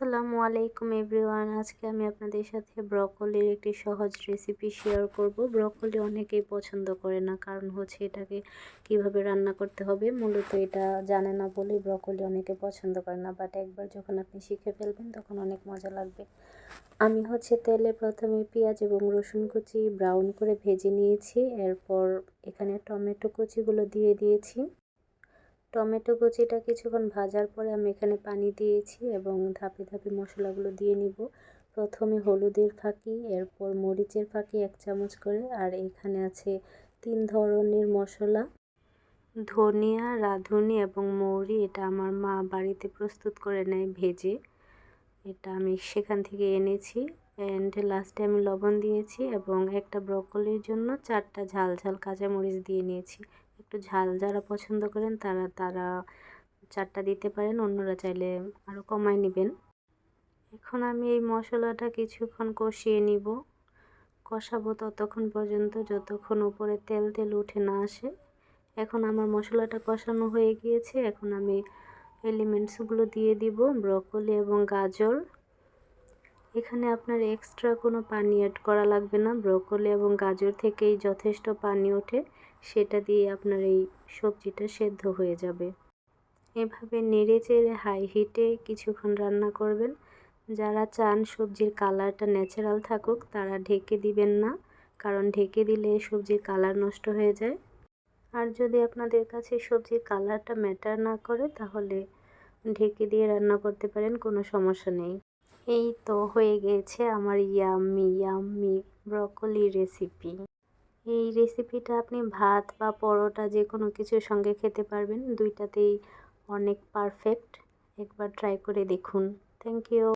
আসসালামু আলাইকুম এভরিওয়ান। আজকে আমি আপনাদের সাথে ব্রকলির একটি সহজ রেসিপি শেয়ার করব। ব্রকলি অনেকেই পছন্দ করে না, কারণ হচ্ছে এটাকে কিভাবে রান্না করতে হবে মূলত এটা জানে না বলেই ব্রকলি অনেকে পছন্দ করে না। বাট একবার যখন আপনি শিখে ফেলবেন তখন অনেক মজা লাগবে। আমি তেলে প্রথমে পেঁয়াজ এবং রসুন কুচি ব্রাউন করে ভেজে নিয়েছি। এরপর এখানে টমেটো কুচিগুলো দিয়ে দিয়েছি। টমেটো কুচিটা কিছুক্ষণ ভাজার পরে আমি এখানে পানি দিয়েছি এবং ধাপে ধাপে মশলাগুলো দিয়ে নিব। প্রথমে হলুদের ফাঁকি, এরপর মরিচের ফাঁকি 1 চামচ করে, আর এখানে আছে 3 ধরনের মশলা, ধনিয়া, রাঁধুনি এবং মৌরি। এটা আমার মা বাড়িতে প্রস্তুত করে নেয় ভেজে, এটা আমি সেখান থেকে এনেছি। অ্যান্ড লাস্টে আমি লবণ দিয়েছি এবং একটা ব্রকলির জন্য 4টা ঝাল ঝাল কাঁচামরিচ দিয়ে নিয়েছি। একটু ঝাল যারা পছন্দ করেন তারা 4টা দিতে পারেন, অন্যরা চাইলে আরও কমায় নেবেন। এখন আমি এই মশলাটা কিছুক্ষণ কষিয়ে নিব, কষাবো ততক্ষণ পর্যন্ত যতক্ষণ উপরে তেল তেল উঠে না আসে। এখন আমার মশলাটা কষানো হয়ে গিয়েছে। এখন আমি এলিমেন্টসগুলো দিয়ে দিব, ব্রকলি এবং গাজর। এখানে আপনার এক্সট্রা কোনো পানি অ্যাড করা লাগবে না, ব্রকলি এবং গাজর থেকেই যথেষ্ট পানি ওঠে, সেটা দিয়ে আপনার এই সবজিটা সেদ্ধ হয়ে যাবে। এভাবে নেড়ে চেড়ে হাই হিটে কিছুক্ষণ রান্না করবেন। যারা চান সবজির কালারটা ন্যাচারাল থাকুক তারা ঢেকে দিবেন না, কারণ ঢেকে দিলে সবজির কালার নষ্ট হয়ে যায়। আর যদি আপনাদের কাছে সবজির কালারটা ম্যাটার না করে তাহলে ঢেকে দিয়ে রান্না করতে পারেন, কোনো সমস্যা নেই। এই তো হয়ে গিয়েছে আমার ইয়াম্মি ইয়াম্মি ব্রকলি রেসিপি। এই রেসিপিটা আপনি ভাত বা পরোটা যে কোনো কিছুর সঙ্গে খেতে পারবেন, দুইটাতেই অনেক পারফেক্ট। একবার ট্রাই করে দেখুন। Thank you.